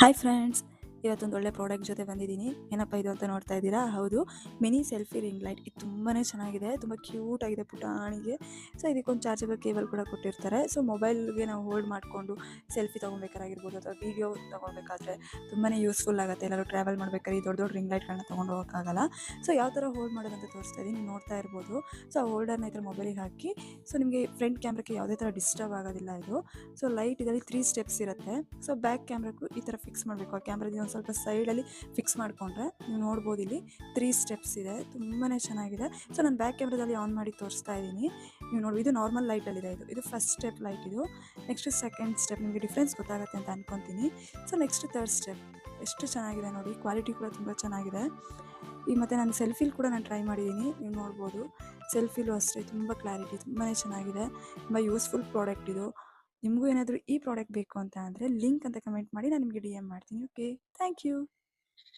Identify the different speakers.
Speaker 1: Hi friends, ಇವತ್ತೊಂದು ಒಳ್ಳೆ product ಜೊತೆ ಬಂದಿದ್ದೀನಿ. ಏನಪ್ಪ ಇದು ಅಂತ ನೋಡ್ತಾ ಇದ್ದೀರಾ? ಹೌದು, ಮಿನಿ ಸೆಲ್ಫಿ ರಿಂಗ್ ಲೈಟ್. ಇದು ತುಂಬಾ ಚೆನ್ನಾಗಿದೆ, ತುಂಬ ಕ್ಯೂಟ್ ಆಗಿದೆ ಪುಟಾಣಿಗೆ. ಸೊ ಇದಕ್ಕೊಂದು ಚಾರ್ಜಬಲ್ ಕೇಬಲ್ ಕೂಡ ಕೊಟ್ಟಿರ್ತಾರೆ. ಸೊ ಮೊಬೈಲ್ಗೆ ನಾವು ಹೋಲ್ಡ್ ಮಾಡಿಕೊಂಡು ಸೆಲ್ಫಿ ತೊಗೊಬೇಕಾಗಿರ್ಬೋದು ಅಥವಾ ವೀಡಿಯೋ ತೊಗೊಳ್ಬೇಕಾದ್ರೆ ತುಂಬಾ ಯೂಸ್ಫುಲ್ ಆಗುತ್ತೆ. ಎಲ್ಲರೂ ಟ್ರಾವೆಲ್ ಮಾಡಬೇಕಾದ್ರೆ ಈ ದೊಡ್ಡ ದೊಡ್ಡ ರಿಂಗ್ ಲೈಟ್ಗಳನ್ನ ತೊಗೊಂಡು ಹೋಗೋಕ್ಕಾಗಲ್ಲ. ಸೊ ಯಾವ ಥರ ಹೋಲ್ಡ್ ಮಾಡೋದಂತ ತೋರಿಸ್ತಾ ಇದ್ದೀನಿ, ನೀವು ನೋಡ್ತಾ ಇರ್ಬೋದು. ಸೊ ಆ ಹೋಲ್ಡರ್ನ ಈ ಥರ ಮೊಬೈಲಿಗೆ ಹಾಕಿ, ಸೊ ನಿಮಗೆ ಫ್ರಂಟ್ ಕ್ಯಾಮ್ರಕ್ಕೆ ಯಾವುದೇ ಥರ ಡಿಸ್ಟರ್ಬ್ ಆಗೋದಿಲ್ಲ ಇದು. ಸೊ ಲೈಟ್ ಇದರಲ್ಲಿ 3 ಸ್ಟೆಪ್ಸ್ ಇರುತ್ತೆ. ಸೊ ಬ್ಯಾಕ್ ಕ್ಯಾಮ್ರಾಗೂ ಈ ಥರ ಫಿಕ್ಸ್ ಮಾಡಬೇಕು. ಆ ಕ್ಯಾಮ್ರಾದಿಂದ ಒಂದು ಸ್ವಲ್ಪ ಸೈಡಲ್ಲಿ ಫಿಕ್ಸ್ ಮಾಡಿಕೊಂಡ್ರೆ ನೀವು ನೋಡ್ಬೋದು, ಇಲ್ಲಿ 3 ಸ್ಟೆಪ್ಸ್ ಇದೆ. ತುಂಬಾ ಚೆನ್ನಾಗಿದೆ. ಸೊ ನಾನು ಬ್ಯಾಕ್ ಕ್ಯಾಮ್ರಾದಲ್ಲಿ ಆನ್ ಮಾಡಿ ತೋರಿಸ್ತಾ ಇದ್ದೀನಿ. ನೀವು ನೋಡಿ, ಇದು ನಾರ್ಮಲ್ ಲೈಟಲ್ಲಿದೆ. ಇದು ಫಸ್ಟ್ ಸ್ಟೆಪ್ ಲೈಟ್. ಇದು ನೆಕ್ಸ್ಟ್ ಸೆಕೆಂಡ್ ಸ್ಟೆಪ್. ನಿಮಗೆ ಡಿಫ್ರೆನ್ಸ್ ಗೊತ್ತಾಗುತ್ತೆ ಅಂತ ಅನ್ಕೊತೀನಿ. So next third step. ಎಷ್ಟು ಚೆನ್ನಾಗಿದೆ ನೋಡಿ, ಕ್ವಾಲಿಟಿ ಕೂಡ ತುಂಬ ಚೆನ್ನಾಗಿದೆ. ಮತ್ತು ನಾನು ಸೆಲ್ಫಿಲಿ ಕೂಡ ನಾನು ಟ್ರೈ ಮಾಡಿದ್ದೀನಿ, ನೀವು ನೋಡ್ಬೋದು. ಸೆಲ್ಫಿಲೂ ಅಷ್ಟೇ ತುಂಬ ಕ್ಲಾರಿಟಿ, ತುಂಬಾ ಚೆನ್ನಾಗಿದೆ. ತುಂಬ ಯೂಸ್ಫುಲ್ ಪ್ರಾಡಕ್ಟ್ ಇದು. ನಿಮಗೂ ಏನಾದರೂ ಈ ಪ್ರಾಡಕ್ಟ್ ಬೇಕು ಅಂತ ಅಂದರೆ ಲಿಂಕ್ ಅಂತ ಕಮೆಂಟ್ ಮಾಡಿ, ನಾನು ನಿಮಗೆ DM ಮಾಡ್ತೀನಿ. Okay, thank you.